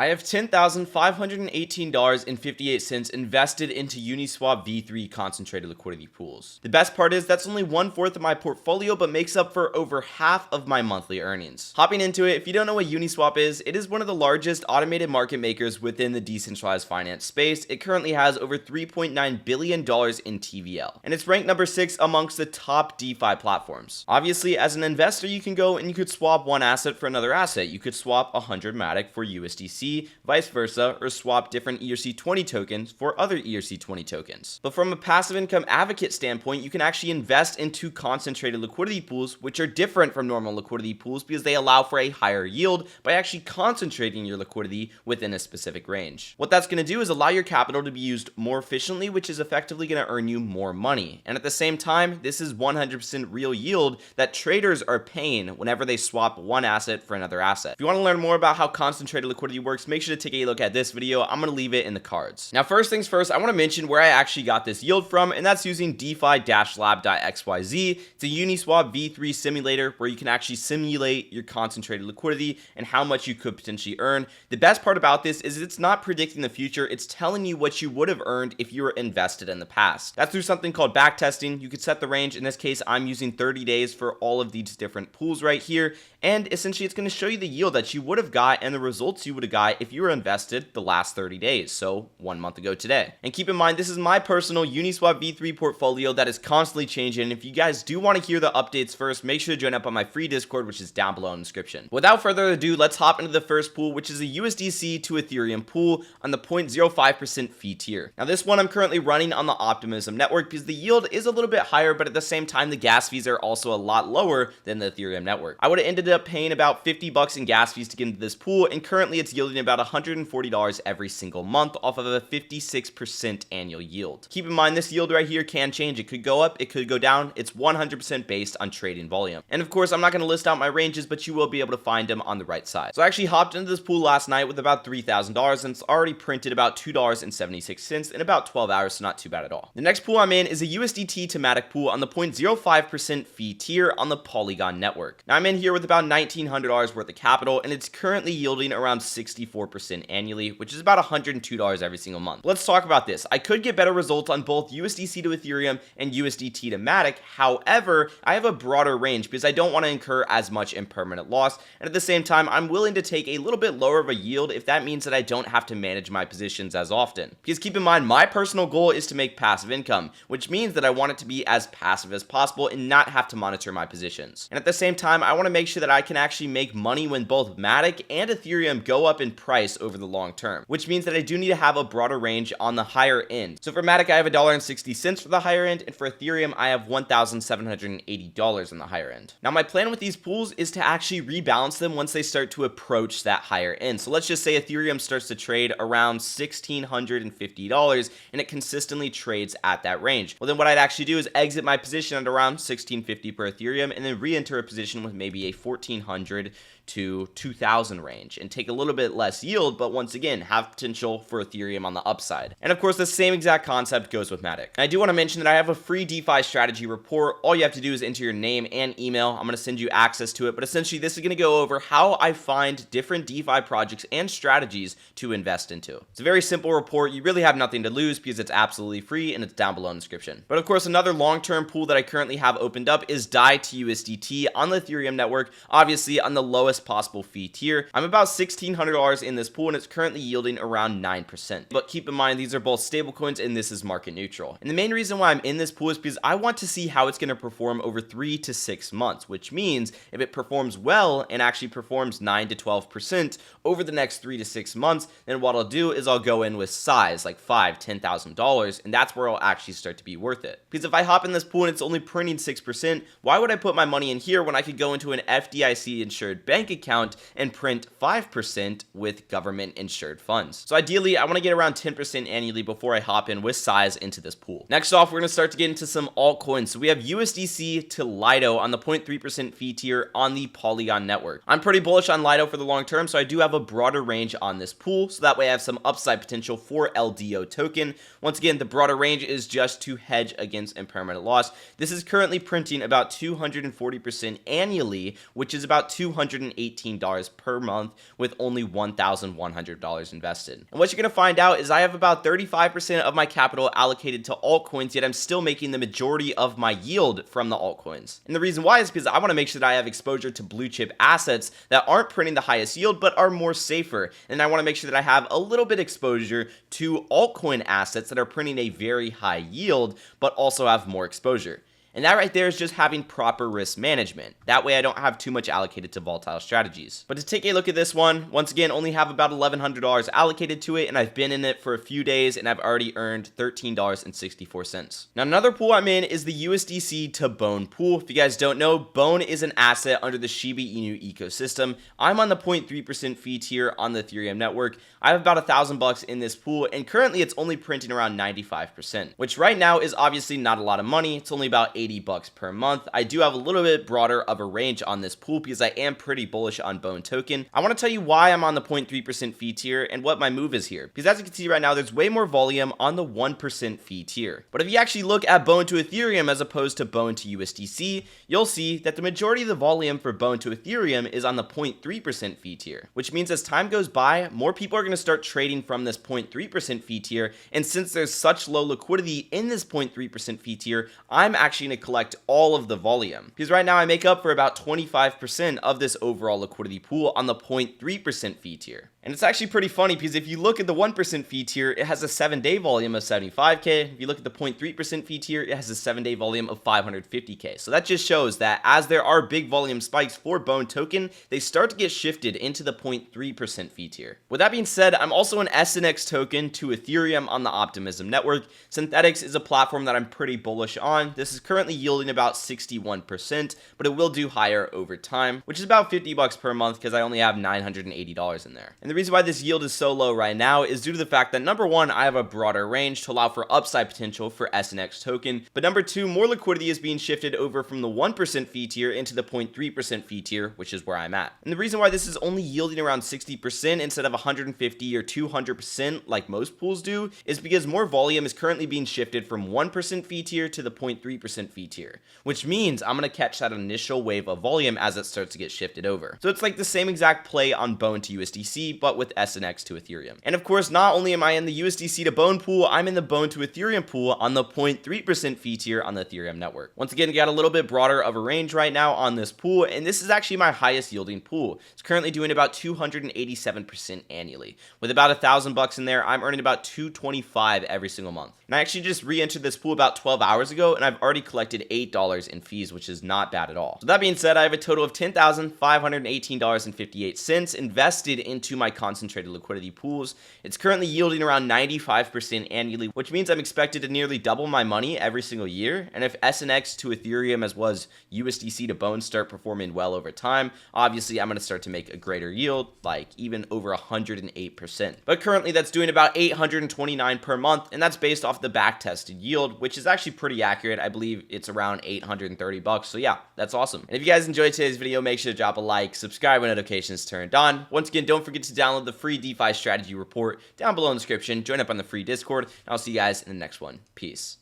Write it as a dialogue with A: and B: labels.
A: I have $10,518.58 invested into Uniswap V3 concentrated liquidity pools. The best part is that's only 1/4 of my portfolio, but makes up for over half of my monthly earnings. Hopping into it, if you don't know what Uniswap is, it is one of the largest automated market makers within the decentralized finance space. It currently has over $3.9 billion in TVL, and it's ranked number 6 amongst the top DeFi platforms. Obviously, as an investor, you can go and you could swap one asset for another asset. You could swap 100 Matic for USDC, vice versa, or swap different ERC20 tokens for other ERC20 tokens. But from a passive income advocate standpoint, you can actually invest into concentrated liquidity pools, which are different from normal liquidity pools because they allow for a higher yield by actually concentrating your liquidity within a specific range. What that's going to do is allow your capital to be used more efficiently, which is effectively going to earn you more money. And at the same time, this is 100% real yield that traders are paying whenever they swap one asset for another asset. If you want to learn more about how concentrated liquidity works, make sure to take a look at this video. I'm going to leave it in the cards. Now, first things first, I want to mention where I actually got this yield from, and that's using DeFi-lab.xyz. It's a Uniswap V3 simulator where you can actually simulate your concentrated liquidity and how much you could potentially earn. The best part about this is it's not predicting the future, it's telling you what you would have earned if you were invested in the past. That's through something called backtesting. You could set the range. In this case, I'm using 30 days for all of these different pools right here, and essentially it's going to show you the yield that you would have got and the results you would have got if you were invested the last 30 days, so 1 month ago today. And keep in mind, this is my personal Uniswap V3 portfolio that is constantly changing. If you guys do want to hear the updates first, make sure to join up on my free Discord, which is down below in the description. Without further ado, let's hop into the first pool, which is a USDC to Ethereum pool on the 0.05% fee tier. Now, this one I'm currently running on the Optimism network because the yield is a little bit higher, but at the same time, the gas fees are also a lot lower than the Ethereum network. I would have ended up paying about $50 in gas fees to get into this pool, and currently it's yielding about $140 every single month off of a 56% annual yield. Keep in mind, this yield right here can change. It could go up, it could go down. It's 100% based on trading volume. And of course, I'm not going to list out my ranges, but you will be able to find them on the right side. So I actually hopped into this pool last night with about $3,000, and it's already printed about $2.76 in about 12 hours, so not too bad at all. The next pool I'm in is a USDT to Matic pool on the 0.05% fee tier on the Polygon network. Now, I'm in here with about $1,900 worth of capital, and it's currently yielding around 64% annually, which is about $102 every single month. Let's talk about this. I could get better results on both USDC to Ethereum and USDT to Matic. However, I have a broader range because I don't want to incur as much impermanent loss, and at the same time, I'm willing to take a little bit lower of a yield if that means that I don't have to manage my positions as often. Because keep in mind, my personal goal is to make passive income, which means that I want it to be as passive as possible and not have to monitor my positions. And at the same time, I want to make sure that I can actually make money when both Matic and Ethereum go up in price over the long term, which means that I do need to have a broader range on the higher end. So for Matic, I have $1.60 for the higher end, and for Ethereum, I have $1,780 on the higher end. Now, my plan with these pools is to actually rebalance them once they start to approach that higher end. So let's just say Ethereum starts to trade around $1,650 and it consistently trades at that range. Well, then what I'd actually do is exit my position at around $1,650 per Ethereum and then re-enter a position with maybe a $1,400 to $2,000 range and take a little bit less yield, but once again, have potential for Ethereum on the upside. And of course, the same exact concept goes with Matic. And I do want to mention that I have a free DeFi strategy report. All you have to do is enter your name and email. I'm going to send you access to it, but essentially this is going to go over how I find different DeFi projects and strategies to invest into. It's a very simple report. You really have nothing to lose because it's absolutely free and it's down below in the description. But of course, another long-term pool that I currently have opened up is DAI to USDT on the Ethereum network, obviously on the lowest possible fee tier. I'm about $1,600 in this pool and it's currently yielding around 9%. But keep in mind, these are both stablecoins and this is market neutral. And the main reason why I'm in this pool is because I want to see how it's going to perform over 3 to 6 months, which means if it performs well and actually performs 9 to 12% over the next 3 to 6 months, then what I'll do is I'll go in with size like $5,000, $10,000, and that's where I'll actually start to be worth it. Because if I hop in this pool and it's only printing 6%, why would I put my money in here when I could go into an FDIC insured bank account and print 5% with government insured funds? So ideally, I want to get around 10% annually before I hop in with size into this pool. Next off, we're going to start to get into some altcoins. So we have USDC to Lido on the 0.3% fee tier on the Polygon network. I'm pretty bullish on Lido for the long term, so I do have a broader range on this pool, so that way I have some upside potential for LDO token. Once again, the broader range is just to hedge against impermanent loss. This is currently printing about 240% annually, which is about $218 per month with only 1 $1,100 invested. And what you're going to find out is I have about 35% of my capital allocated to altcoins, yet I'm still making the majority of my yield from the altcoins. And the reason why is because I want to make sure that I have exposure to blue chip assets that aren't printing the highest yield but are more safer. And I want to make sure that I have a little bit exposure to altcoin assets that are printing a very high yield but also have more exposure. And that right there is just having proper risk management. That way I don't have too much allocated to volatile strategies. But to take a look at this one, once again, only have about $1,100 allocated to it, and I've been in it for a few days and I've already earned $13.64. Now another pool I'm in is the USDC to Bone pool. If you guys don't know, Bone is an asset under the Shiba Inu ecosystem. I'm on the 0.3% fee tier on the Ethereum network. I have about $1,000 in this pool, and currently it's only printing around 95%, which right now is obviously not a lot of money. It's only about $80 per month. I do have a little bit broader of a range on this pool because I am pretty bullish on Bone token. I want to tell you why I'm on the 0.3% fee tier and what my move is here, because as you can see right now, there's way more volume on the 1% fee tier. But if you actually look at Bone to Ethereum as opposed to Bone to USDC, you'll see that the majority of the volume for Bone to Ethereum is on the 0.3% fee tier, which means as time goes by, more people are going to start trading from this 0.3% fee tier. And since there's such low liquidity in this 0.3% fee tier, I'm actually going to collect all of the volume, because right now I make up for about 25% of this overall liquidity pool on the 0.3% fee tier. And it's actually pretty funny because if you look at the 1% fee tier, it has a 7-day volume of 75K. If you look at the 0.3% fee tier, it has a 7-day volume of 550K. So that just shows that as there are big volume spikes for Bone token, they start to get shifted into the 0.3% fee tier. With that being said, I'm also an SNX token to Ethereum on the Optimism network. Synthetics is a platform that I'm pretty bullish on. This is currently yielding about 61%, but it will do higher over time, which is about $50 per month because I only have $980 in there. And the reason why this yield is so low right now is due to the fact that number one, I have a broader range to allow for upside potential for SNX token, but number two, more liquidity is being shifted over from the 1% fee tier into the 0.3% fee tier, which is where I'm at. And the reason why this is only yielding around 60% instead of 150 or 200% like most pools do is because more volume is currently being shifted from 1% fee tier to the 0.3% fee tier, which means I'm going to catch that initial wave of volume as it starts to get shifted over. So it's like the same exact play on Bone to USDC, but with SNX to Ethereum. And of course, not only am I in the USDC to Bone pool, I'm in the Bone to Ethereum pool on the 0.3% fee tier on the Ethereum network. Once again, you got a little bit broader of a range right now on this pool, and this is actually my highest yielding pool. It's currently doing about 287% annually. With about $1,000 in there, I'm earning about $225 every single month. And I actually just re-entered this pool about 12 hours ago, and I've already collected $8 in fees, which is not bad at all. So that being said, I have a total of $10,518.58 invested into my concentrated liquidity pools. It's currently yielding around 95% annually, which means I'm expected to nearly double my money every single year. And if SNX to Ethereum as well as USDC to Bone start performing well over time, obviously I'm going to start to make a greater yield, like even over 108%. But currently that's doing about $829 per month, and that's based off the back tested yield, which is actually pretty accurate. I believe it's around $830. So yeah, that's awesome. And if you guys enjoyed today's video, make sure to drop a like, subscribe when notifications turned on. Once again, don't forget to download the free DeFi strategy report down below in the description. Join up on the free Discord, and I'll see you guys in the next one. Peace.